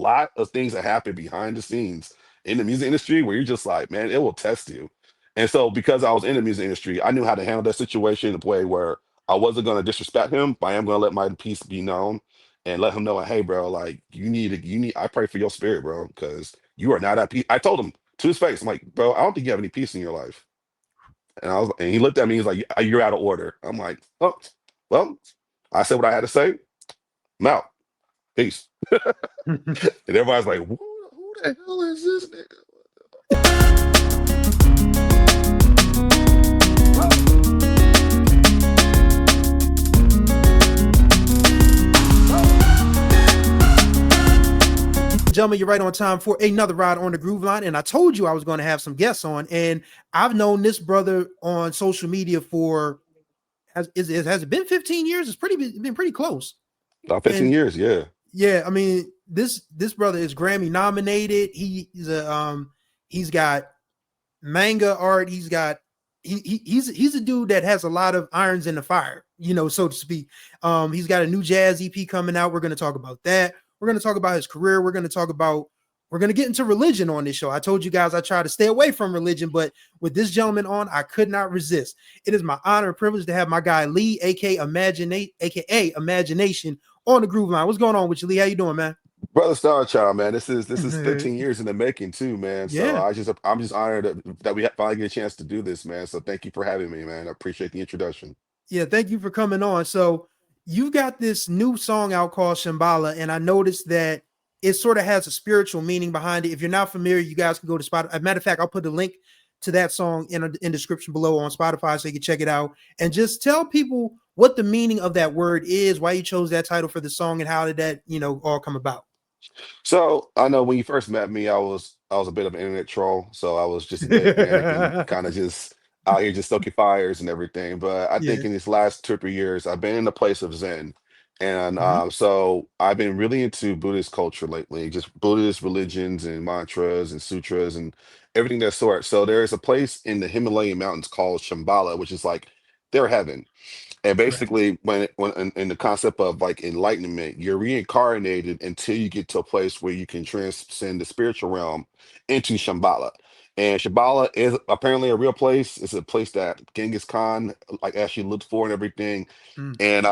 lot of things that happen behind the scenes in the music industry where you're just like, man, it will test you. And so because I was in the music industry, I knew how to handle that situation in a way where I wasn't going to disrespect him, but I am going to let my piece be known and let him know, hey, bro, like I pray for your spirit, bro, because you are not at peace. I told him to his face, I'm like, bro, I don't think you have any peace in your life. And he looked at me, he's like, you're out of order. I'm like, oh, well, I said what I had to say. I'm out. Peace. And everybody's like, who the hell is this nigga? Gentlemen, you're right on time for another ride on the Groove Line. And I told you I was going to have some guests on. And I've known this brother on social media for, has it been 15 years? It's been pretty close. About 15 years, yeah. Yeah, I mean, this brother is Grammy nominated. He's got manga art. He's a dude that has a lot of irons in the fire, so to speak. He's got a new jazz EP coming out. We're going to talk about that. We're going to talk about his career. We're going to get into religion on this show. I told you guys I try to stay away from religion, but with this gentleman on, I could not resist. It is my honor and privilege to have my guy Lee, aka AmGnation, on the Groove Line. What's going on with you, Lee? How you doing, man? Brother Star Child, man. This is 15 years in the making too, man. So Yeah. I'm just honored that we finally get a chance to do this, man. So thank you for having me, man. I appreciate the introduction. Yeah, thank you for coming on. So you've got this new song out called Shambhala, and I noticed that it sort of has a spiritual meaning behind it. If you're not familiar, you guys can go to Spotify. As a matter of fact, I'll put the link to that song in the description below on Spotify so you can check it out. And just tell people what the meaning of that word is, why you chose that title for the song, and how did that, all come about? So I know when you first met me, I was a bit of an internet troll. So I was just a manic and kind of just out here just stoking fires and everything. But I Yeah. think in these last 2 or 3 years, I've been in a place of Zen. And Mhm. so I've been really into Buddhist culture lately, just Buddhist religions and mantras and sutras and everything that sort. So there is a place in the Himalayan mountains called Shambhala, which is like their heaven. And Right. basically, when in the concept of like enlightenment, you're reincarnated until you get to a place where you can transcend the spiritual realm into Shambhala. And Shambhala is apparently a real place. It's a place that Genghis Khan like actually looked for and everything. Mm. And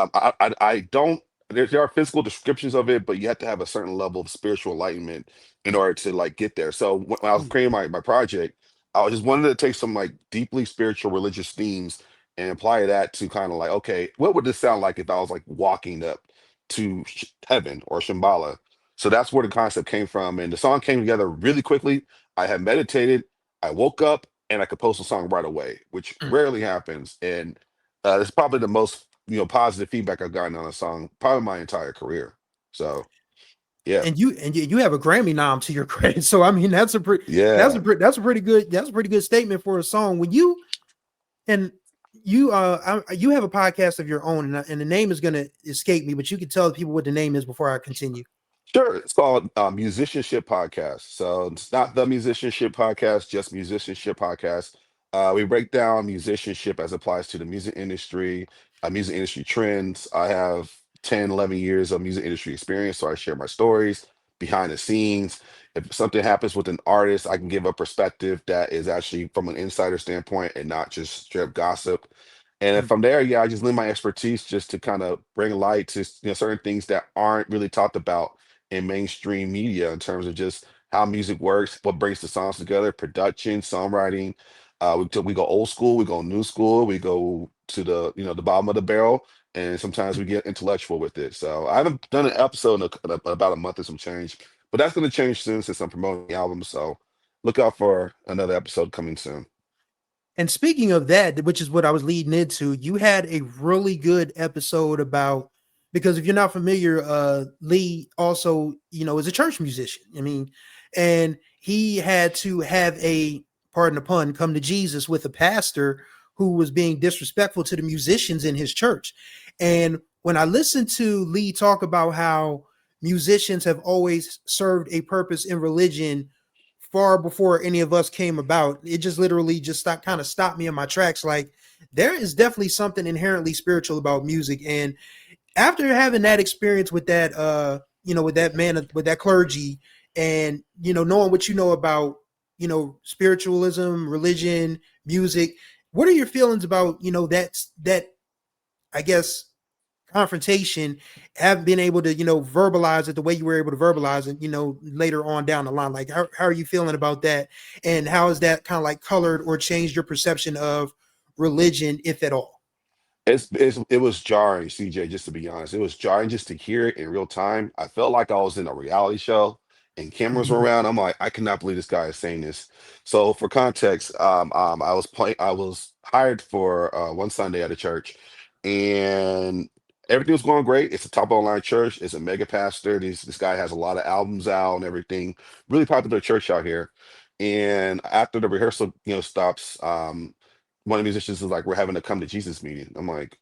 I don't. There are physical descriptions of it, but you have to have a certain level of spiritual enlightenment in order to like get there. So when I was Mm. creating my project, I just wanted to take some like deeply spiritual religious themes and apply that to kind of like, okay, what would this sound like if I was like walking up to heaven or Shambhala? So that's where the concept came from. And the song came together really quickly. I had meditated, I woke up, and I could post a song right away, which Mm. rarely happens. And it's probably the most, positive feedback I've gotten on a song, probably my entire career. So yeah, And you have a Grammy nom to your credit. So I mean that's a pretty yeah. that's a pretty good statement for a song. When you and you have a podcast of your own, and the name is going to escape me, but you can tell people what the name is before I continue. Sure. It's called Musicianship Podcast. So it's not the Musicianship Podcast, just Musicianship Podcast. We break down musicianship as applies to the music industry trends. I have 10, 11 years of music industry experience, so I share my stories behind the scenes. If something happens with an artist, I can give a perspective that is actually from an insider standpoint and not just straight up gossip. And then Mm. from there, yeah, I just lend my expertise just to kind of bring light to certain things that aren't really talked about in mainstream media in terms of just how music works, what brings the songs together, production, songwriting. We go old school, we go new school, we go to the bottom of the barrel, and sometimes we get intellectual with it. So I haven't done an episode in about a month and some change, but that's going to change soon since I'm promoting the album. So look out for another episode coming soon. And speaking of that, which is what I was leading into, you had a really good episode about, because if you're not familiar, Lee also, is a church musician. I mean, and he had to have pardon the pun, come to Jesus with a pastor who was being disrespectful to the musicians in his church. And when I listened to Lee talk about how musicians have always served a purpose in religion far before any of us came about, it just literally just kind of stopped me in my tracks. Like, there is definitely something inherently spiritual about music. And after having that experience with with that man, with that clergy, and knowing what you know about spiritualism, religion, music. What are your feelings about that? I guess confrontation, have been able to verbalize it the way you were able to verbalize it later on down the line. Like how are you feeling about that, and how has that kind of like colored or changed your perception of religion, if at all? It was jarring, CJ, just to be honest. It was jarring just to hear it in real time. I felt like I was in a reality show and cameras were Mhm. around. I'm like, I cannot believe this guy is saying this. So for context, I was hired for one Sunday at a church, and everything was going great. It's a top online church. It's a mega pastor. This guy has a lot of albums out and everything. Really popular church out here. And after the rehearsal, stops, one of the musicians is like, "We're having a come to Jesus meeting." I'm like,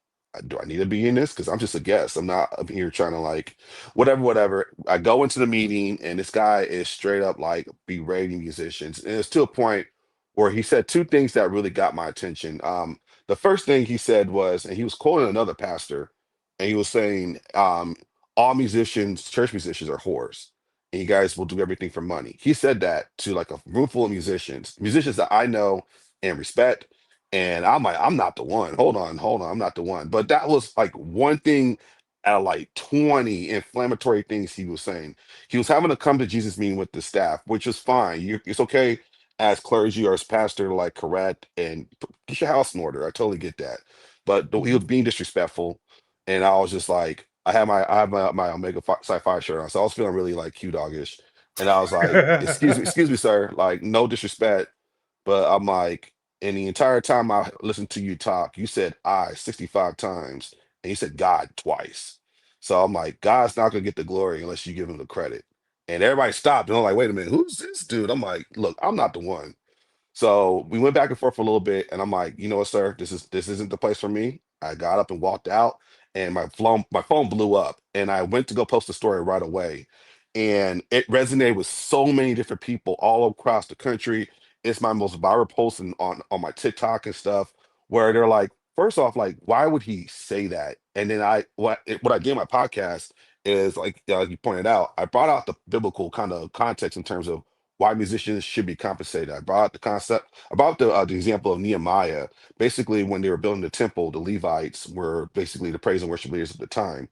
do I need to be in this? Because I'm just a guest. I'm not up here trying to like, whatever, whatever. I go into the meeting and this guy is straight up like berating musicians. And it's to a point where he said two things that really got my attention. The first thing he said was, and he was quoting another pastor, and he was saying, all musicians, church musicians are whores. And you guys will do everything for money. He said that to like a room full of musicians that I know and respect, and I'm like, I'm not the one. Hold on, I'm not the one. But that was like one thing out of like 20 inflammatory things he was saying. He was having a come to Jesus meeting with the staff, which is fine. It's okay as clergy or as pastor to like correct and get your house in order. I totally get that. But he was Mhm. being disrespectful, and I was just like, I have my Omega Sci-Fi shirt on, so I was feeling really like Q doggish, and I was like, excuse me, sir, like no disrespect, but I'm like, and the entire time I listened to you talk, you said I 65 times, and you said God twice. So I'm like, God's not gonna get the glory unless you give him the credit. And everybody stopped, and I'm like, wait a minute, who's this dude? I'm like, look, I'm not the one. So we went back and forth for a little bit, and I'm like, you know what, sir, this isn't the place for me. I got up and walked out, and my phone blew up, and I went to go post the story right away, and it resonated with so many different people all across the country. It's my most viral post on my TikTok and stuff, where they're like, first off, like, why would he say that? And then what I did in my podcast is like you pointed out, I brought out the biblical kind of context in terms of why musicians should be compensated. I brought up the concept, about the example of Nehemiah. Basically, when they were building the temple, the Levites were basically the praise and worship leaders at the time,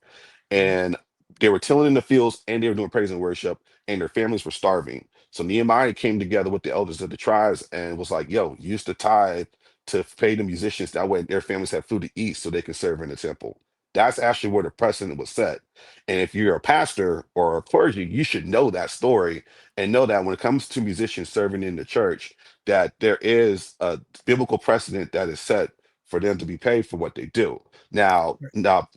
Mhm. and they were tilling in the fields and they were doing praise and worship, and their families were starving. So Nehemiah came together with the elders of the tribes and was like, "Yo, use the tithe to pay the musicians. That way, their families have food to eat, so they can serve in the temple." That's actually where the precedent was set. And if you're a pastor or a clergy, you should know that story and know that when it comes to musicians serving in the church, that there is a biblical precedent that is set for them to be paid for what they do. Now,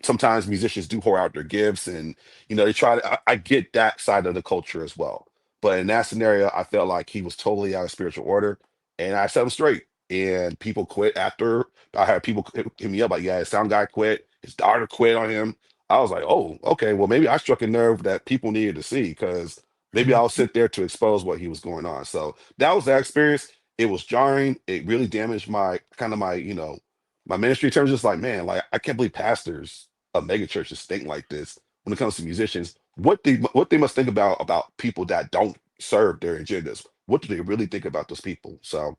sometimes musicians do whore out their gifts, and they try to. I get that side of the culture as well, but in that scenario, I felt like he was totally out of spiritual order, and I set him straight. And people quit after. I had people hit me up like, "Yeah, his sound guy quit. His daughter quit on him." I was like, "Oh, okay. Well, maybe I struck a nerve that people needed to see, because maybe I'll Mhm. sit there to expose what he was going on." So that was that experience. It was jarring. It really damaged my kind of my ministry in terms of just like, man, like I can't believe pastors of mega churches think like this when it comes to musicians. What they must think about people that don't serve their agendas. What do they really think about those people? So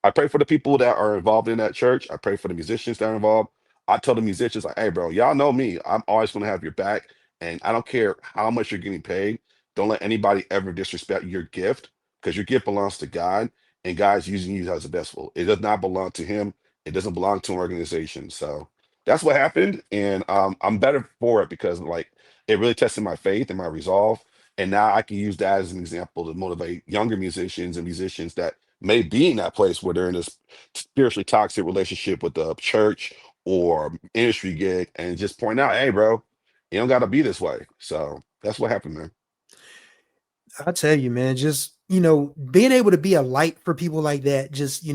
I pray for the people that are involved in that church. I pray for the musicians that are involved. I tell the musicians like, "Hey, bro, y'all know me. I'm always going to have your back, and I don't care how much you're getting paid. Don't let anybody ever disrespect your gift, because your gift belongs to God, and God's using you as a vessel. It does not belong to Him. It doesn't belong to an organization." So that's what happened, and I'm better for it because like it really tested my faith and my resolve, and now I can use that as an example to motivate younger musicians and musicians that may be in that place where they're in this spiritually toxic relationship with the church or industry gig, and just point out, hey, bro, you don't got to be this way. So that's what happened, man. I tell you, man, just being able to be a light for people like that, just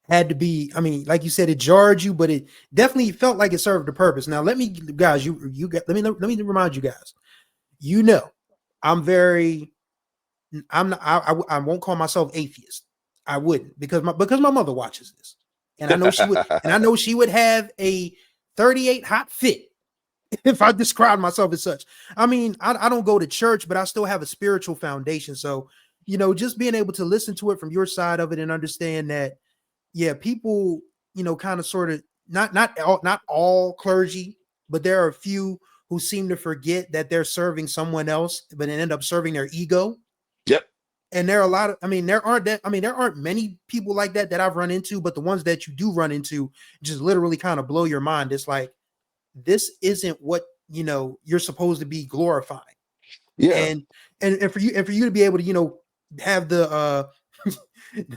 had to be. I mean, like you said, it jarred you, but it definitely felt like it served a purpose. Now, let me, guys, you got, let me remind you guys. You know, I'm very, I'm not, I won't call myself atheist. I wouldn't, because my mother watches this, and I know she would have a 38 hot fit if I describe myself as such. I mean, I don't go to church, but I still have a spiritual foundation. So, just being able to listen to it from your side of it and understand that, yeah, people, kind of sort of not all clergy, but there are a few who seem to forget that they're serving someone else, but then end up serving their ego. Yep. And there are a lot of, there aren't many people like that I've run into, but the ones that you do run into just literally kind of blow your mind. It's like, this isn't what you're supposed to be glorifying. Yeah. And for you to be able to have the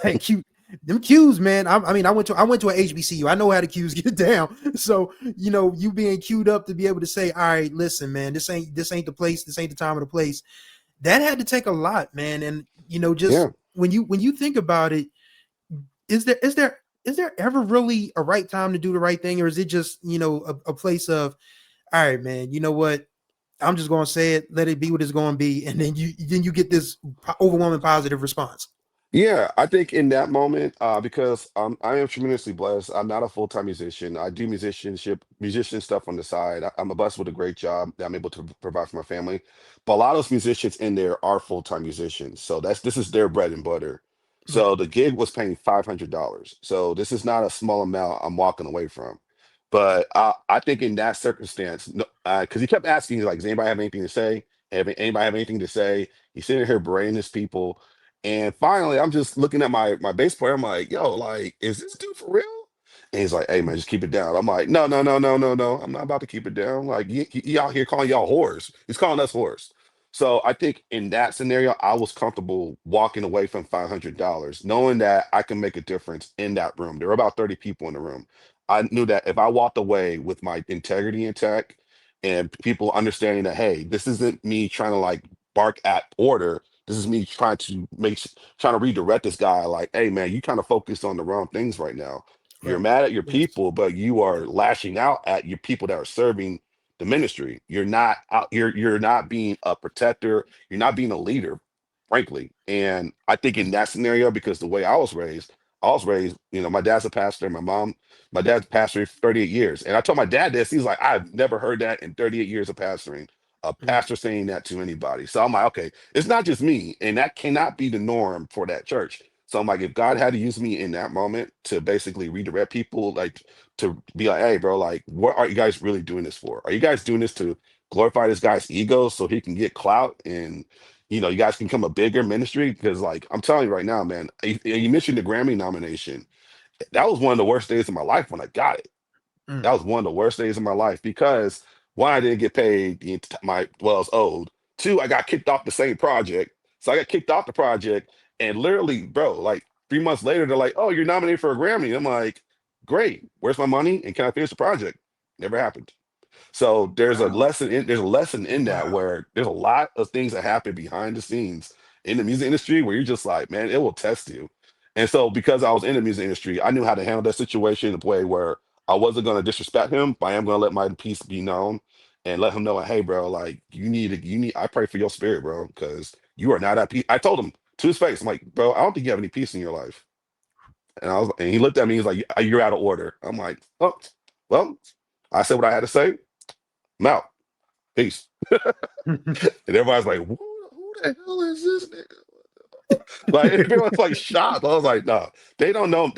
that cute them cues, man. I went to an HBCU. I know how the cues get down. So you being queued up to be able to say, all right, listen, man, this ain't the place, this ain't the time or the place. That had to take a lot, man. And just Yeah. when you think about it, is there ever really a right time to do the right thing, or is it just a place of, all right, man, you know what? I'm just gonna say it, let it be what it's gonna be, and then you get this overwhelming positive response. Yeah, I think in that moment, because I am tremendously blessed. I'm not a full-time musician. I do musician stuff on the side. I'm a blessed with a great job that I'm able to provide for my family. But a lot of those musicians in there are full-time musicians. So this is their bread and butter. Right. So the gig was paying $500. So this is not a small amount I'm walking away from. But I think in that circumstance, no, because he kept asking, like, does anybody have anything to say? Anybody have anything to say? He's sitting here berating his people. And finally, I'm just looking at my bass player. I'm like, yo, like, is this dude for real? And he's like, hey man, just keep it down. I'm like, no, no, no, no, no, no. I'm not about to keep it down. Like, he out here calling y'all whores. He's calling us whores. So I think in that scenario, I was comfortable walking away from $500, knowing that I can make a difference in that room. There were about 30 people in the room. I knew that if I walked away with my integrity intact and people understanding that, hey, this isn't me trying to like bark at order. This is me trying to redirect this guy. Like, hey man, you kind of focus on the wrong things right now. You're Right. mad at your Yes. people, but you are lashing out at your people that are serving the ministry. You're not out. You're not being a protector. You're not being a leader, frankly. And I think in that scenario, because the way I was raised. My dad's a pastor. My dad's pastored for 38 years. And I told my dad this. He's like, I've never heard that in 38 years of pastoring. A Mm, pastor saying that to anybody. So I'm like, okay, it's not just me, and that cannot be the norm for that church. So I'm like, if God had to use me in that moment to basically redirect people, like to be like, hey, bro, like, what are you guys really doing this for? Are you guys doing this to glorify this guy's ego so he can get clout and you guys can become a bigger ministry? Because like I'm telling you right now, man, you mentioned the Grammy nomination. That was one of the worst days of my life when I got it. mm, That was one of the worst days of my life because one, I didn't get paid my well, I was owed. Two, I got kicked off the same project. So I got kicked off the project, and literally, bro, like 3 months later, they're like, "Oh, you're nominated for a Grammy." I'm like, "Great, where's my money? And can I finish the project?" Never happened. So wow. there's a lesson in that Wow. where there's a lot of things that happen behind the scenes in the music industry where you're just like, man, it will test you. And so because I was in the music industry, I knew how to handle that situation in a way where I wasn't going to disrespect him, but I am going to let my piece be known and let him know, hey, bro, like I pray for your spirit, bro, because you are not at peace. I told him to his face, I'm like, bro, I don't think you have any peace in your life. And he looked at me, he's like, you're out of order. I'm like, oh, well, I said what I had to say. I'm out. Peace. And everybody's like, who the hell is this nigga? Like everyone's like shocked. I was like, no, they don't know.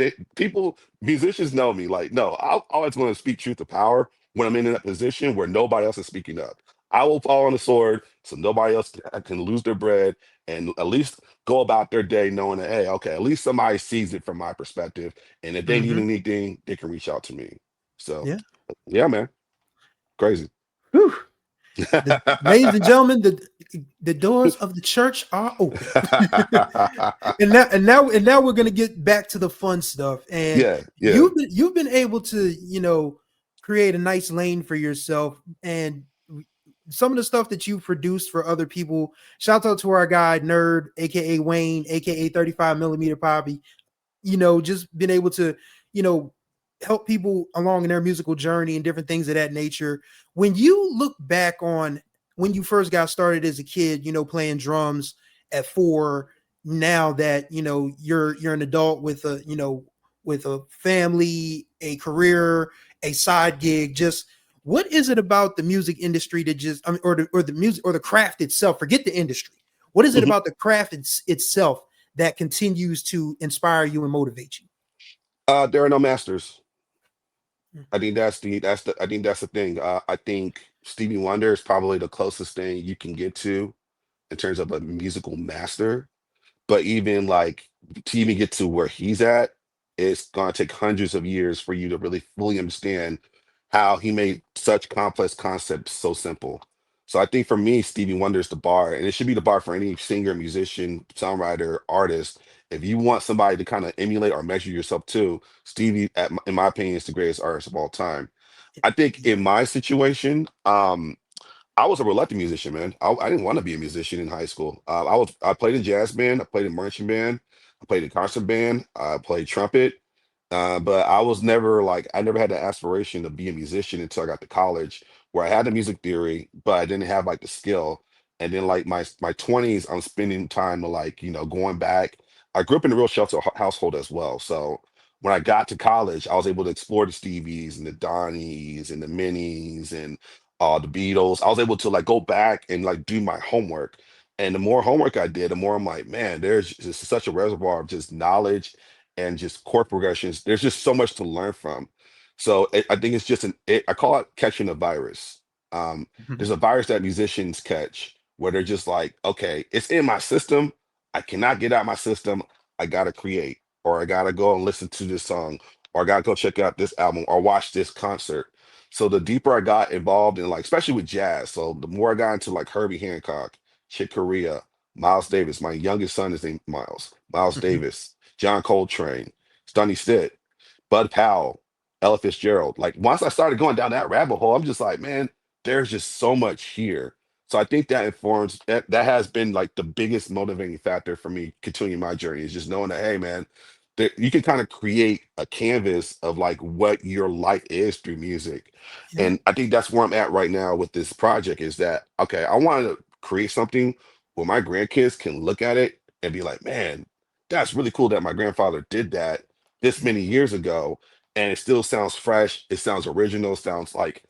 Musicians know me. Like, no, I'm always going to speak truth to power when I'm in that position where nobody else is speaking up. I will fall on the sword so nobody else can lose their bread and at least go about their day knowing that, hey, okay, at least somebody sees it from my perspective. And if they need Hmm. anything, they can reach out to me. So, Yeah. yeah, man, crazy. Whew. Ladies and gentlemen, the doors of the church are open. And now we're gonna get back to the fun stuff. And Yeah, yeah. you've been able to create a nice lane for yourself, and some of the stuff that you've produced for other people. Shout out to our guy Nerd, aka Wayne, aka 35 millimeter Poppy. Just being able to, you know, help people along in their musical journey and different things of that nature. When you look back on when you first got started as a kid, playing drums at 4, now that, you're an adult with a family, a career, a side gig, just what is it about the music industry that just, I mean, or the music or the craft itself? Forget the industry. What is it Mhm. about the craft itself that continues to inspire you and motivate you? There are no masters. I think I think that's the thing. I think Stevie Wonder is probably the closest thing you can get to in terms of a musical master. But even like to even get to where he's at, it's gonna take hundreds of years for you to really fully understand how he made such complex concepts so simple. So I think for me, Stevie Wonder is the bar, and it should be the bar for any singer, musician, songwriter, artist. If you want somebody to kind of emulate or measure yourself to, Stevie, in my opinion, is the greatest artist of all time. I think in my situation, I was a reluctant musician, man. I didn't want to be a musician in high school. I played in jazz band, I played in marching band, I played in concert band, I played trumpet. But I was never like I never had the aspiration to be a musician until I got to college, where I had the music theory, but I didn't have like the skill. And then like my 20s, I'm spending time to like, going back. I grew up in a real shelter household as well. So when I got to college, I was able to explore the Stevies and the Donnies and the Minis and the Beatles. I was able to like go back and like do my homework. And the more homework I did, the more I'm like, man, there's just such a reservoir of just knowledge and just chord progressions. There's just so much to learn from. So I think it's just I call it catching a virus. Um, there's a virus that musicians catch where they're just like, okay, it's in my system. I cannot get out my system. I gotta create, or I gotta go and listen to this song, or I gotta go check out this album, or watch this concert. So the deeper I got involved in like, especially with jazz, so the more I got into like Herbie Hancock, Chick Corea, Miles Davis. My youngest son is named Miles. Miles Davis, John Coltrane, Sonny Stitt, Bud Powell, Ella Fitzgerald. Like once I started going down that rabbit hole, I'm just like, man, there's just so much here. So I think that informs that has been like the biggest motivating factor for me continuing my journey is just knowing that, hey man, that you can kind of create a canvas of like what your life is through music. Yeah. And I think that's where I'm at right now with this project is that okay, I want to create something where my grandkids can look at it and be like, man, that's really cool that my grandfather did that this Yeah. many years ago and it still sounds fresh, it sounds original, it sounds like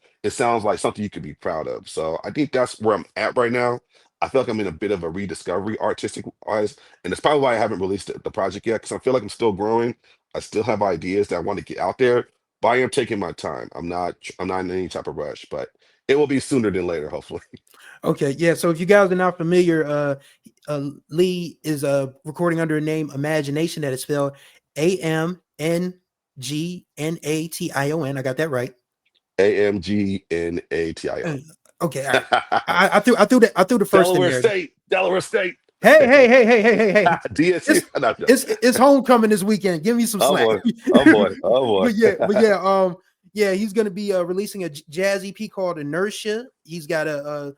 something you could be proud of. So I think that's where I'm at right now. I feel like I'm in a bit of a rediscovery artistic wise, and that's probably why I haven't released the project yet because I feel like I'm still growing. I still have ideas that I want to get out there, but I am taking my time. I'm not in any type of rush, but it will be sooner than later, hopefully. Okay, yeah. So if you guys are not familiar, Lee is recording under a name AmGnation that is spelled AmGnation. I got that right. AmGnation. Uh, okay, all right. I threw the first in Delaware there. State, Delaware State. Hey. DSU. It's No, no. it's homecoming this weekend. Give me some Oh slack. boy. Oh boy. Oh boy. but yeah, he's gonna be releasing a jazz EP called Inertia. He's got a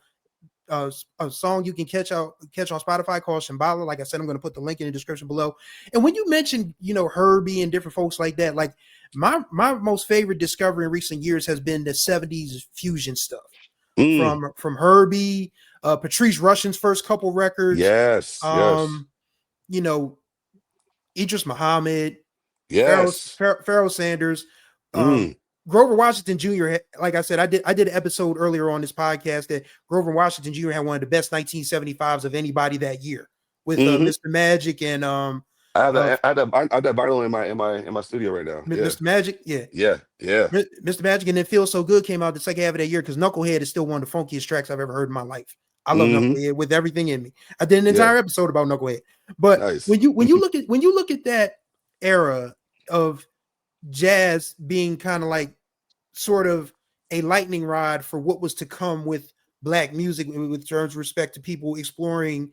song you can catch on Spotify called Shambhala. Like I said, I'm going to put the link in the description below. And when you mentioned, Herbie and different folks like that, like my most favorite discovery in recent years has been the '70s fusion stuff Mm, from Herbie, Patrice Russian's first couple records, yes. Yes. um, you know, Idris Muhammad, Yes. Pharaoh Sanders, um, Mm, Grover Washington Jr. Like I said, I did an episode earlier on this podcast that Grover Washington Jr. had one of the best 1975s of anybody that year with hmm. Mr. Magic and uh, I have that vinyl in my studio right now. Yeah. Mr. Magic, yeah. Yeah. Yeah. Mr. Magic and then Feel So Good came out the second half of that year because Knucklehead is still one of the funkiest tracks I've ever heard in my life. I love Hmm. Knucklehead with everything in me. I did an Yeah. entire episode about Knucklehead. But Nice. when you look at that era of jazz being kind of like sort of a lightning rod for what was to come with black music with terms of respect to people exploring,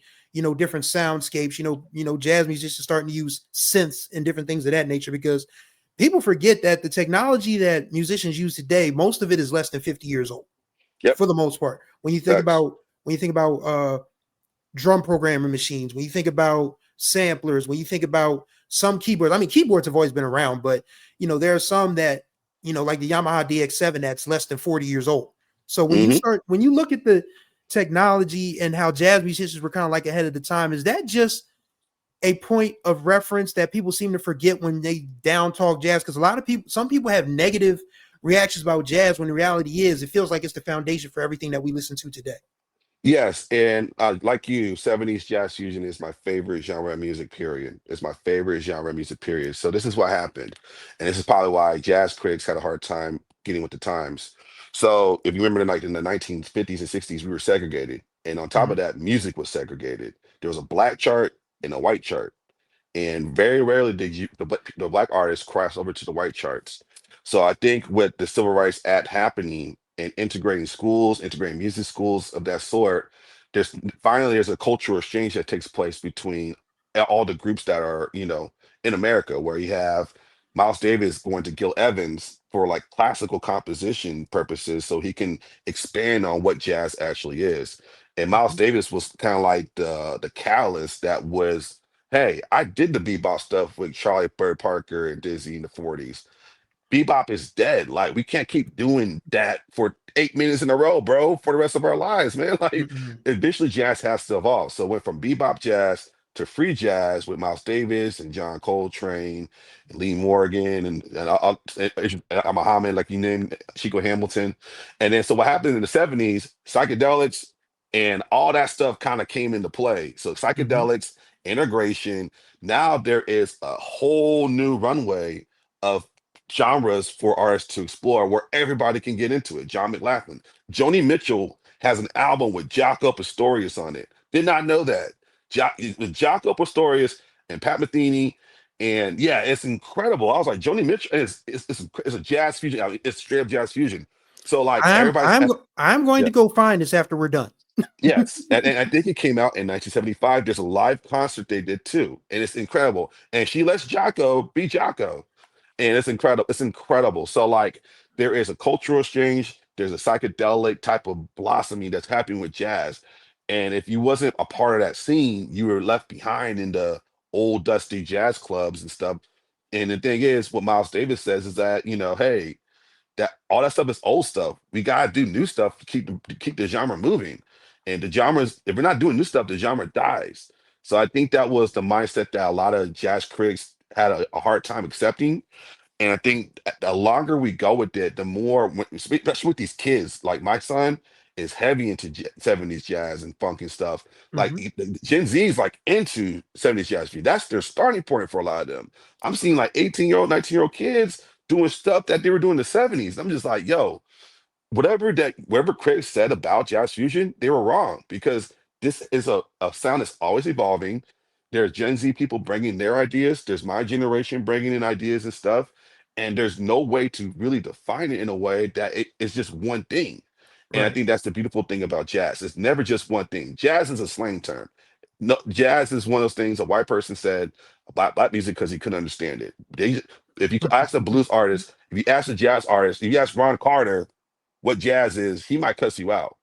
different soundscapes, jazz musicians starting to use synths and different things of that nature because people forget that the technology that musicians use today, most of it is less than 50 years old Yep. for the most part. Facts. When you think about drum programming machines, when you think about samplers, when you think about some keyboards, I mean, keyboards have always been around, but there are some that, like the Yamaha DX7 that's less than 40 years old. So Hmm. when you look at the technology and how jazz musicians were kind of like ahead of the time, is that just a point of reference that people seem to forget when they down talk jazz? Because some people have negative reactions about jazz when the reality is it feels like it's the foundation for everything that we listen to today. Yes, and like you, 70s jazz fusion is my favorite genre of music, period. It's my favorite genre of music, period. So this is what happened. And this is probably why jazz critics had a hard time getting with the times. So if you remember like in the 1950s and 60s, we were segregated. And on top of Mhm. that, music was segregated. There was a black chart and a white chart. And very rarely did the black artists cross over to the white charts. So I think with the Civil Rights Act happening and integrating schools, integrating music schools of that sort, there's a cultural exchange that takes place between all the groups that are, in America, where you have Miles Davis going to Gil Evans for like classical composition purposes, so he can expand on what jazz actually is. And Miles Mhm. Davis was kind of like the catalyst that was, hey, I did the bebop stuff with Charlie Bird Parker and Dizzy in the 40s. Bebop is dead. Like, we can't keep doing that for 8 minutes in a row, bro, for the rest of our lives, man. Like, Mhm. eventually jazz has to evolve. So it went from bebop jazz to free jazz with Miles Davis and John Coltrane and Lee Morgan and Muhammad, like you named Chico Hamilton. And then so what happened in the 70s, psychedelics and all that stuff kind of came into play. So Mhm. psychedelics, integration. Now there is a whole new runway of genres for artists to explore where everybody can get into it. John McLaughlin. Joni Mitchell has an album with Jaco Pastorius on it. Did not know that. With Jaco Pastorius and Pat Metheny. And yeah, it's incredible. I was like, Joni Mitchell is a jazz fusion. I mean, it's straight up jazz fusion. So like I'm going yeah, to go find this after we're done. yes. And I think it came out in 1975. There's a live concert they did too. And it's incredible. And she lets Jaco be Jaco, and it's incredible. It's incredible. So like there is a cultural exchange. There's a psychedelic type of blossoming that's happening with jazz. And if you wasn't a part of that scene, you were left behind in the old dusty jazz clubs and stuff. And the thing is, what Miles Davis says is that, hey, that all that stuff is old stuff. We gotta do new stuff to keep the genre moving. And the genres, if we're not doing new stuff, the genre dies. So I think that was the mindset that a lot of jazz critics had a hard time accepting. And I think the longer we go with it, the more, especially with these kids, like my son is heavy into 70s jazz and funk and stuff. Like Mhm. Gen Z is like into 70s jazz. That's their starting point for a lot of them. I'm seeing like 18-year-old, 19-year-old kids doing stuff that they were doing in the 70s. I'm just like, yo, whatever critics said about jazz fusion, they were wrong because this is a sound that's always evolving. There's Gen Z people bringing their ideas. There's my generation bringing in ideas and stuff. And there's no way to really define it in a way that it's just one thing. And I Right. think that's the beautiful thing about jazz. It's never just one thing. Jazz is a slang term. No, jazz is one of those things a white person said about black music because he couldn't understand it. If you ask a blues artist, if you ask a jazz artist, if you ask Ron Carter what jazz is, he might cuss you out.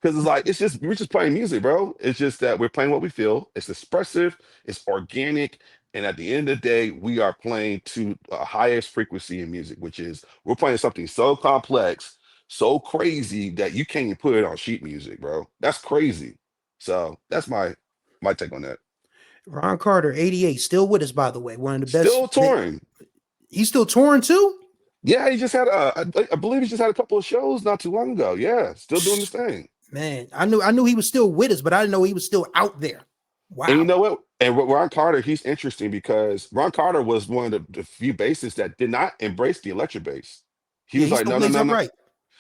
Because it's like, we're just playing music, bro. It's just that we're playing what we feel. It's expressive, it's organic. And at the end of the day, we are playing to a highest frequency in music, which is we're playing something so complex, so crazy that you can't even put it on sheet music, bro. That's crazy. So that's my take on that. Ron Carter, 88, still with us, by the way. One of the best. Still touring. He's still touring too? Yeah, he just had I believe he just had a couple of shows not too long ago. Yeah, still doing his thing. Man, I knew he was still with us, but I didn't know he was still out there. And you Wow. know what? And Ron Carter, he's interesting because Ron Carter was one of the few bassists that did not embrace the electric bass. He Yeah, was he like, still no, no, plays no, no. upright.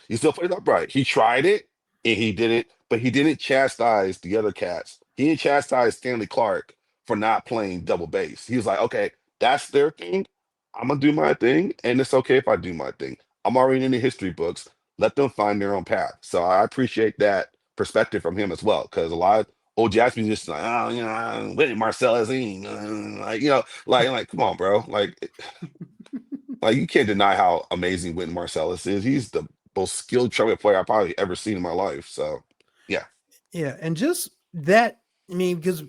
He still played upright. He tried it and he did it, but he didn't chastise the other cats. He didn't chastise Stanley Clark for not playing double bass. He was like, okay, that's their thing. I'm gonna do my thing, and it's okay if I do my thing. I'm already in the history books. Let them find their own path. So I appreciate that perspective from him as well, because a lot of old jazz musicians like, oh, Whitney Marcellus, like, come on, bro, like you can't deny how amazing Wynton Marsalis is. He's the most skilled trumpet player I've probably ever seen in my life. So yeah. Yeah, and just that, I mean, because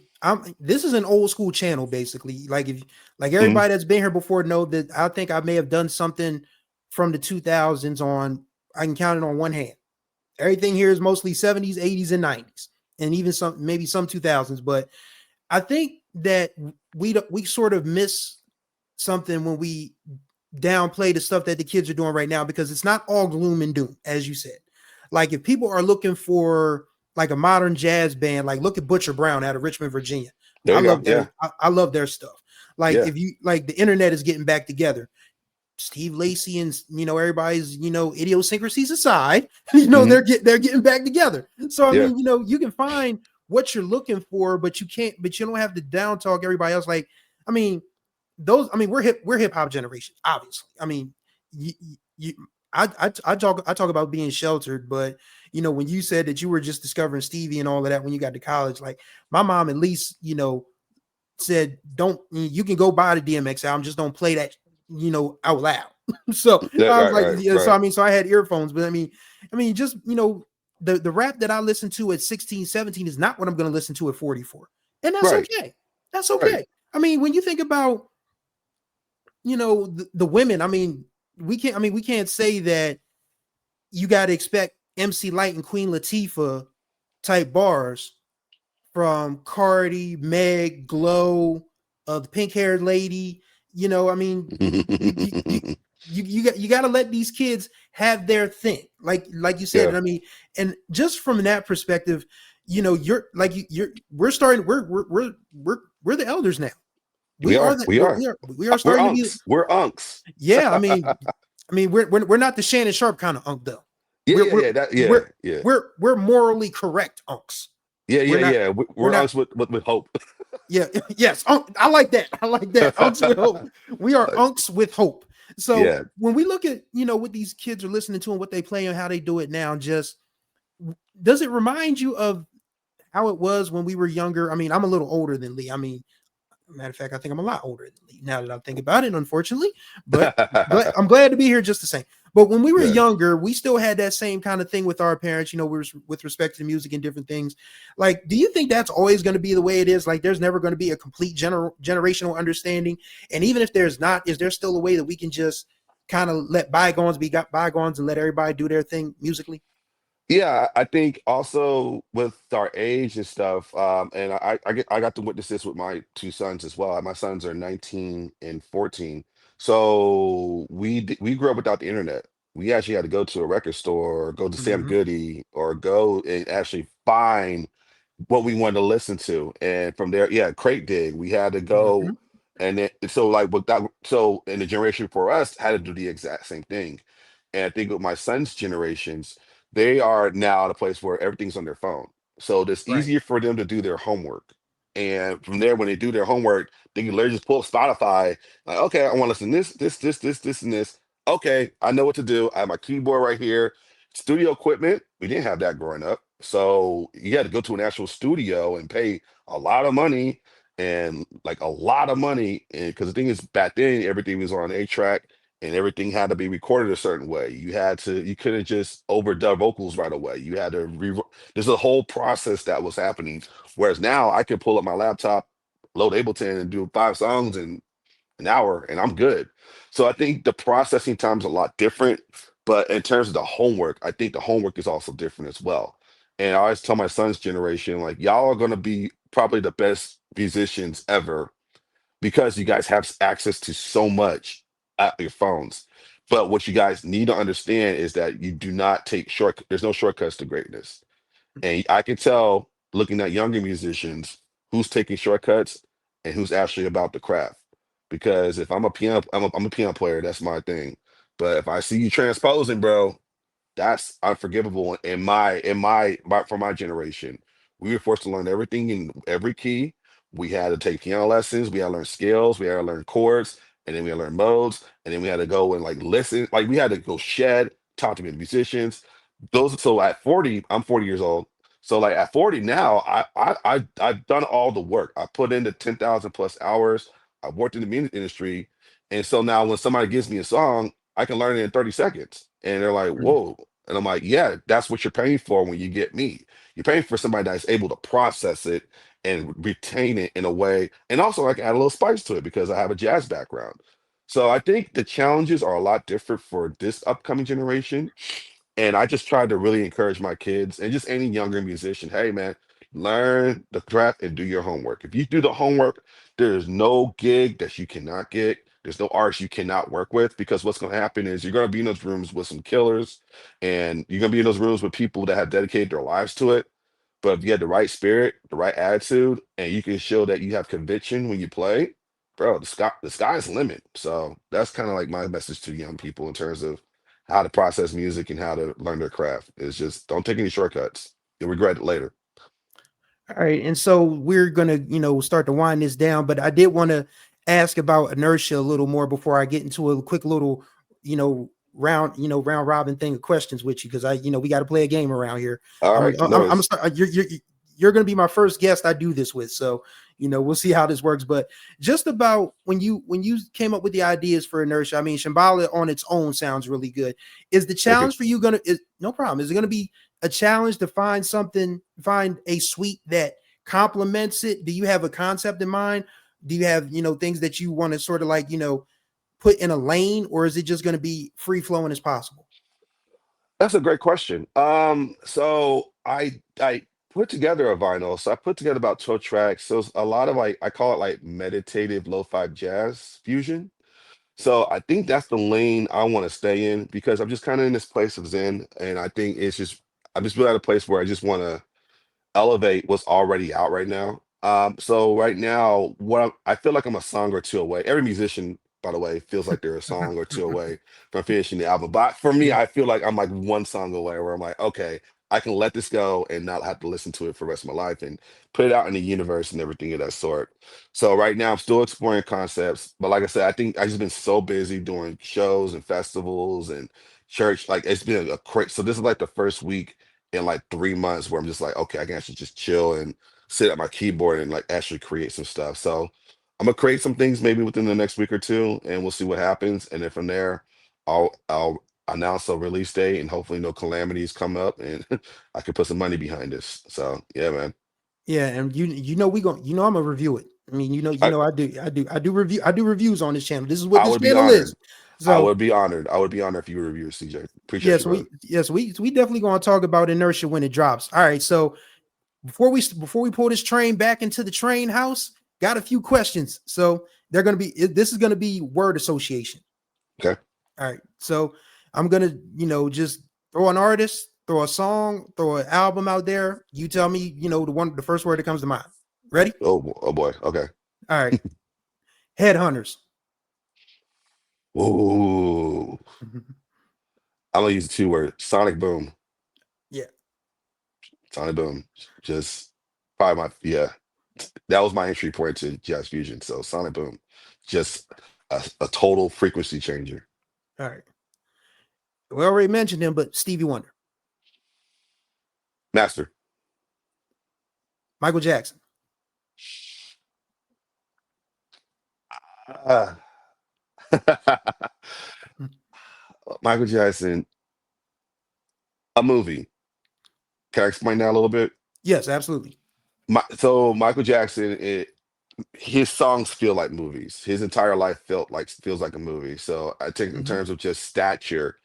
this is an old school channel, basically. Like if like Mhm. everybody that's been here before know that I think I may have done something from the 2000s on, I can count it on one hand. Everything here is mostly 70s, 80s, and 90s, and even maybe some 2000s. But I think that we sort of miss something when we downplay the stuff that the kids are doing right now because it's not all gloom and doom, as you said. Like if people are looking for like a modern jazz band, like look at Butcher Brown out of Richmond, Virginia. There I you go. love their Yeah. I love their stuff. Like Yeah. if you like the internet is getting back together. Steve Lacy and everybody's idiosyncrasies aside, Hmm. they're getting back together. So I Yeah. mean, you can find what you're looking for, but you don't have to down talk everybody else. Like, I mean, we're hip hop generation, obviously. I mean, you, you I talk about being sheltered, but when you said that you were just discovering Stevie and all of that when you got to college, like my mom at least said, don't, you can go buy the DMX album, just don't play that, out loud. So Yeah. I was Right. like, Right. yeah, so Right. I mean, so I had earphones, but just, the rap that I listened to at 16, 17 is not what I'm going to listen to at 44. And that's Right. okay. That's Right. okay. I mean, when you think about, the women, we can't say that you got to expect MC Light and Queen Latifah type bars from Cardi, Meg, Glow, the pink haired lady. I mean, you got to let these kids have their thing, like you said. Yeah. And I mean, and just from that perspective, you're like you're we're starting we're the elders now. We We are are. the We are. we are We're starting to be. unks. We're unks. Yeah, we're not the Shannon Sharp kind of unk though. Yeah. We're Yeah. we're Yeah. That. Yeah. we're Yeah. we're morally correct unks. Yeah. We're Yeah. not Yeah. we're We're not unks with hope. Yeah, yes. I like that. I like that. Unks with hope. We are unks with hope. So Yeah. when we look at what these kids are listening to and what they play and how they do it now, just does it remind you of how it was when we were younger? I mean, I'm a little older than Lee. I mean, matter of fact, I think I'm a lot older than Lee now that I think about it, unfortunately. But I'm glad to be here just the same. But when we were Yeah. younger, we still had that same kind of thing with our parents, with respect to music and different things. Like, do you think that's always going to be the way it is? Like, there's never going to be a complete generational understanding. And even if there's not, is there still a way that we can just kind of let bygones be got bygones and let everybody do their thing musically? Yeah, I think also with our age and stuff, and I got to witness this with my two sons as well. My sons are 19 and 14. So we grew up without the internet. We actually had to go to a record store, or go to Sam Mm-hmm. Goody, or go and actually find what we wanted to listen to. And from there, yeah, crate dig. We had to Mm-hmm. go, and then so like with that, so in the generation for us had to do the exact same thing. And I think with my son's generations, they are now at a place where everything's on their phone. So it's Right. easier for them to do their homework. And from there, when they do their homework, they can literally just pull up Spotify, like, okay, I want to listen to this, and this. Okay, I know what to do. I have my keyboard right here. Studio equipment, we didn't have that growing up. So you had to go to an actual studio and pay a lot of money, and like a lot of money. And because the thing is, back then, everything was on a track and everything had to be recorded a certain way. You couldn't just overdub vocals right away. You had to there's a whole process that was happening. Whereas now I can pull up my laptop, load Ableton, and do 5 songs in an hour, and I'm good. So I think the processing time is a lot different. But in terms of the homework, I think the homework is also different as well. And I always tell my son's generation, like, y'all are gonna be probably the best musicians ever because you guys have access to so much at your phones. But what you guys need to understand is that you do not take there's no shortcuts to greatness. And I can tell looking at younger musicians who's taking shortcuts and who's actually about the craft. Because if I'm a piano player, that's my thing. But if I see you transposing, bro, that's unforgivable for my generation. We were forced to learn everything in every key. We had to take piano lessons, we had to learn scales, we had to learn chords, and then we had to learn modes, and then we had to go and like listen, like we had to go shed, talk to the musicians. So at 40, I'm 40 years old. So like at 40 now, I've done all the work. I put in the 10,000 plus hours. I've worked in the music industry. And so now when somebody gives me a song, I can learn it in 30 seconds. And they're like, whoa. And I'm like, yeah, that's what you're paying for when you get me. You're paying for somebody that's able to process it and retain it in a way. And also, I can add a little spice to it because I have a jazz background. So I think the challenges are a lot different for this upcoming generation. And I just try to really encourage my kids and just any younger musician, hey, man, learn the craft and do your homework. If you do the homework, there is no gig that you cannot get. There's no artist you cannot work with because what's going to happen is you're going to be in those rooms with some killers, and you're going to be in those rooms with people that have dedicated their lives to it. But if you have the right spirit, the right attitude, and you can show that you have conviction when you play, bro, the sky's the limit. So that's kind of like my message to young people in terms of how to process music and how to learn their craft. Is just don't take any shortcuts. You'll regret it later. All right, and so we're gonna, start to wind this down, but I did want to ask about inertia a little more before I get into a quick little, round robin thing of questions with you because we got to play a game around here. All I'm, right, I'm, no I'm worries. start, you're gonna be my first guest I do this with, so we'll see how this works. But just about when you came up with the ideas for inertia, I mean, Shambhala on its own sounds really good. Is the Thank you. challenge for you gonna is no problem? Is it gonna be a challenge to find a suite that complements it? Do you have a concept in mind? Do you have, things that you want to sort of like, put in a lane, or is it just going to be free flowing as possible? That's a great question. So I put together a vinyl. So I put together about 12 tracks. So it's a lot of like I call it like meditative lo-fi jazz fusion. So I think that's the lane I want to stay in because I'm just kind of in this place of zen, and I think it's just I'm just really at a place where I just want to elevate what's already out right now. So right now, I feel like I'm a song or two away. Every musician, by the way, feels like they're a song or two away from finishing the album. But for me, Yeah. I feel like I'm like one song away where I'm like, okay, I can let this go and not have to listen to it for the rest of my life and put it out in the universe and everything of that sort. So right now, I'm still exploring concepts. But like I said, I think I just been so busy doing shows and festivals and church. Like it's been a crazy. So this is like the first week in like 3 months where I'm just like, okay, I can actually just chill and sit at my keyboard and like actually create some stuff. So I'm gonna create some things maybe within the next week or two, and we'll see what happens. And then from there, I'll announce a release date, and hopefully no calamities come up, and I can put some money behind this. So yeah, man. Yeah, and I'm gonna review it. I mean, I I do reviews on this channel. This is what I this would be channel is. honored. I So would be honored. I would be honored if you were a reviewer, CJ. Appreciate you, yes, brother. we definitely gonna talk about inertia when it drops. All right, so before we pull this train back into the train house, got a few questions. So this is gonna be word association. Okay. All right. So I'm gonna, just throw an artist, throw a song, throw an album out there. You tell me, the first word that comes to mind. Ready? Oh boy. Okay. All right. Headhunters. Ooh. I'm gonna use the two words. Sonic Boom. Yeah. Sonic Boom. Just probably my yeah. That was my entry point to jazz fusion. So Sonic Boom, just a total frequency changer. All right. We already mentioned him, but Stevie Wonder, Master. Michael Jackson, Ah. Michael Jackson, a movie. Can I explain that a little bit? yes, absolutely. So Michael Jackson, his songs feel like movies. His entire life feels like a movie. So I think in Mhm. terms of just stature,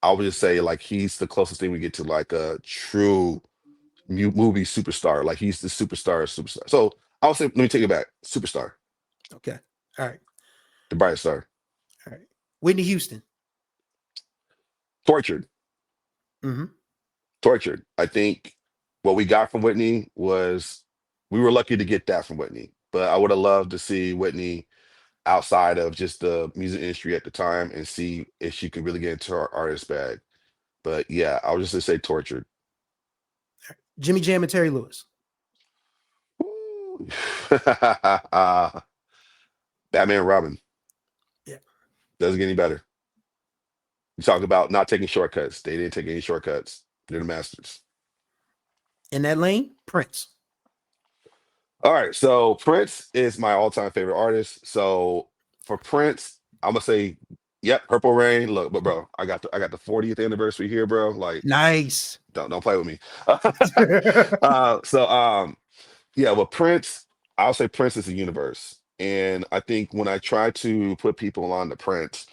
I would just say like he's the closest thing we get to like a true movie superstar. Like he's the superstar of superstar. So I would say, let me take it back. Superstar, Okay. All right. the brightest star. All right. Whitney Houston. Tortured, Hmm. tortured. I think what we got from Whitney was we were lucky to get that from Whitney. But I would have loved to see Whitney outside of just the music industry at the time and see if she could really get into her artist bag. But yeah, I would just say tortured. Jimmy Jam and Terry Lewis. Woo. Batman and Robin Yeah. doesn't get any better. You talk about not taking shortcuts. They didn't take any shortcuts. They're the masters. In that lane, Prince. All right, so Prince is my all-time favorite artist. So for Prince, I'm gonna say, yep, Purple Rain. Look, but bro, I got the 40th anniversary here, bro. Like, Nice. don't play with me. So yeah, well, Prince, I'll say Prince is a universe. And I think when I try to put people on the Prince,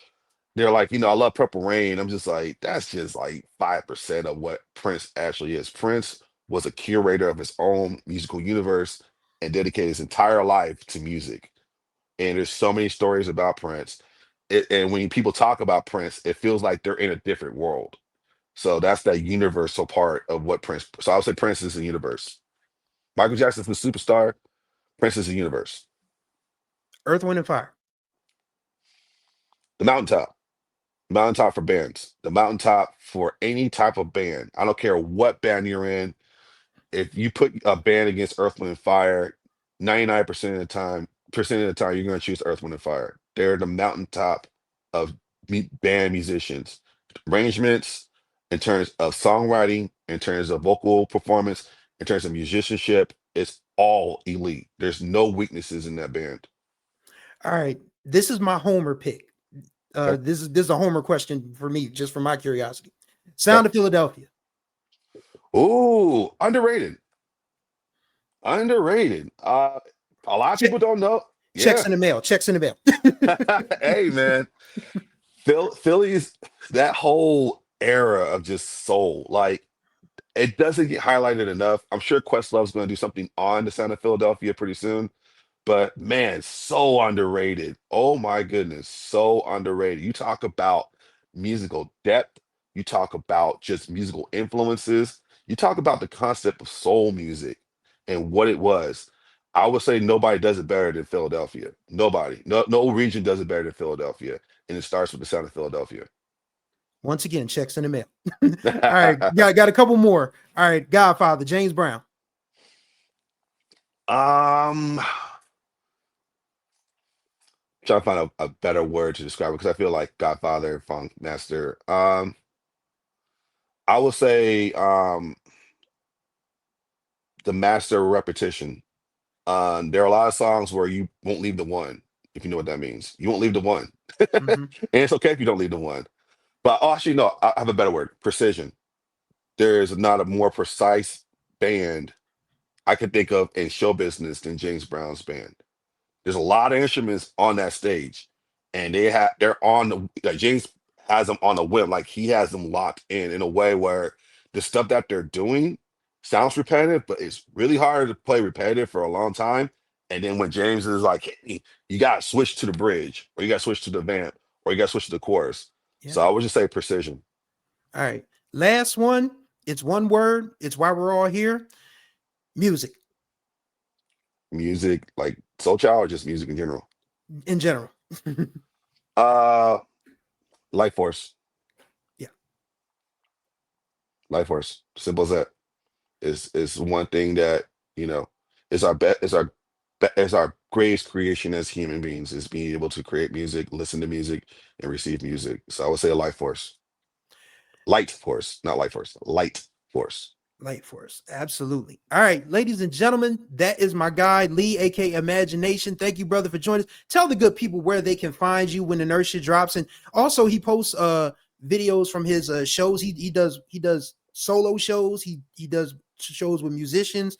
they're like, I love Purple Rain. I'm just like, that's just like 5% of what Prince actually is. Prince was a curator of his own musical universe and dedicated his entire life to music. And there's so many stories about Prince. and when people talk about Prince, it feels like they're in a different world. So that's that universal part of what Prince. So I would say Prince is the universe. Michael Jackson's the superstar. Prince is the universe. Earth, Wind, and Fire. The mountaintop. Mountaintop for bands. The mountaintop for any type of band. I don't care what band you're in. If you put a band against Earth, Wind, and Fire, 99% of the time, you're going to choose Earth, Wind, and Fire. They're the mountaintop of band musicians. Arrangements, in terms of songwriting, in terms of vocal performance, in terms of musicianship, it's all elite. There's no weaknesses in that band. All right. This is my homer pick. Okay. This is a homer question for me, just for my curiosity. Okay. Sound of Philadelphia. Ooh, underrated. Underrated. A lot of Check, people don't know. checks Yeah. in the mail. Checks in the mail. Hey, man. Philly's that whole era of just soul, like it doesn't get highlighted enough. I'm sure Questlove's going to do something on the sound of Philadelphia pretty soon, but man, so underrated. Oh my goodness, so underrated. You talk about musical depth, you talk about just musical influences, you talk about the concept of soul music and what it was. I would say nobody does it better than Philadelphia. Nobody, no region does it better than Philadelphia, and it starts with the sound of Philadelphia. Once again, checks in the mail. All right. Got a couple more. All right. Godfather, James Brown. um, trying to find a better word to describe it because I feel like Godfather, Funk Master. I would say the master of repetition. There are a lot of songs where you won't leave the one, if you know what that means. You won't leave the one. And Mhm. it's okay if you don't leave the one. But actually, no, I have a better word, precision. There is not a more precise band I could think of in show business than James Brown's band. There's a lot of instruments on that stage, and they're on the like James has them on a whim, like he has them locked in a way where the stuff that they're doing sounds repetitive, but it's really hard to play repetitive for a long time. And then when James is like, hey, you got to switch to the bridge, or you got to switch to the vamp, or you got to switch to the chorus. Yeah. So I would just say precision. All right. Last one. It's one word. It's why we're all here. Music Music, like Soul Child, or just music in general. in general. Uh, Life Force, Yeah. Life Force, simple as that. Is one thing that you know is our greatest creation as human beings is being able to create music, listen to music, and receive music. So I would say a light force, light force, not light force, light force. Light Force. Absolutely. All right, ladies and gentlemen, that is my guy, Lee, aka Imagination. Thank you, brother, for joining us. Tell the good people where they can find you when Inertia drops. And also he posts videos from his shows. He does solo shows. He does shows with musicians.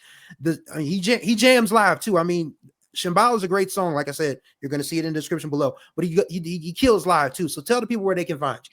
He jams live too. I mean, Shambhala is a great song. Like I said, you're going to see it in the description below. But he kills live too. So tell the people where they can find you.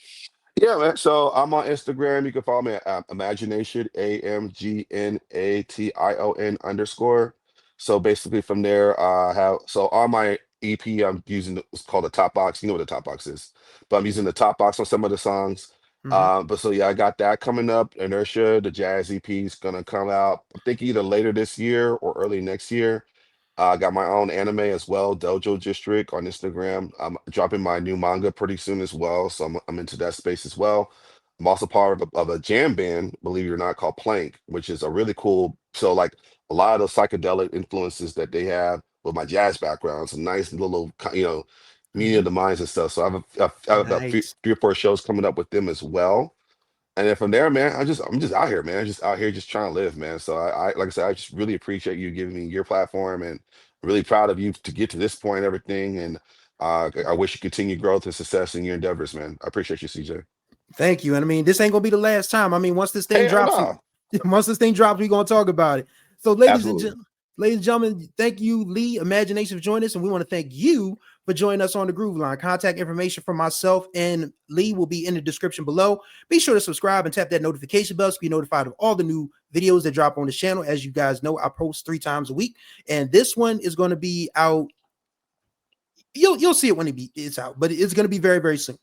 Yeah, man. So I'm on Instagram. You can follow me at AmGnation, AmGnation underscore. So basically from there, I have so on my EP, I'm using what's called a top box. You know what a top box is, but I'm using the top box on some of the songs. Mhm. But so yeah, I got that coming up. Inertia, the jazz EP is gonna come out. I think either later this year or early next year. I got my own anime as well, Dojo District on Instagram. I'm dropping my new manga pretty soon as well, so I'm into that space as well. I'm also part of a jam band, believe it or not, called Plank, which is a really cool. So like a lot of those psychedelic influences that they have with my jazz background, some nice little meeting of Mhm. the minds and stuff. So I have about Nice. 3 or 4 shows coming up with them as well. And then from there, man, I'm just out here, man. Just out here, just trying to live, man. So I like I said, I just really appreciate you giving me your platform, and I'm really proud of you to get to this point and everything. And I wish you continued growth and success in your endeavors, man. I appreciate you, CJ. Thank you. And I mean, this ain't gonna be the last time. I mean, once this thing Hell drops, no, once this thing drops, we're gonna talk about it. So, absolutely. ladies and gentlemen, thank you, Lee Imagination, for joining us, and we want to thank you for joining us on the Groove Line. Contact information for myself and Lee will be in the description below. Be sure to subscribe and tap that notification bell to be notified of all the new videos that drop on the channel. As you guys know, I post 3 times a week, and this one is going to be out You'll see it when it's out, but it's going to be very, very soon.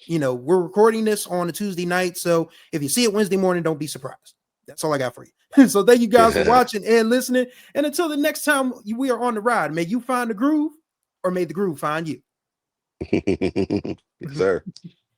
We're recording this on a Tuesday night, so if you see it Wednesday morning, don't be surprised. That's all I got for you. So thank you guys for watching and listening. And until the next time we are on the ride, may you find the groove, or may the groove find you. Yes, sir.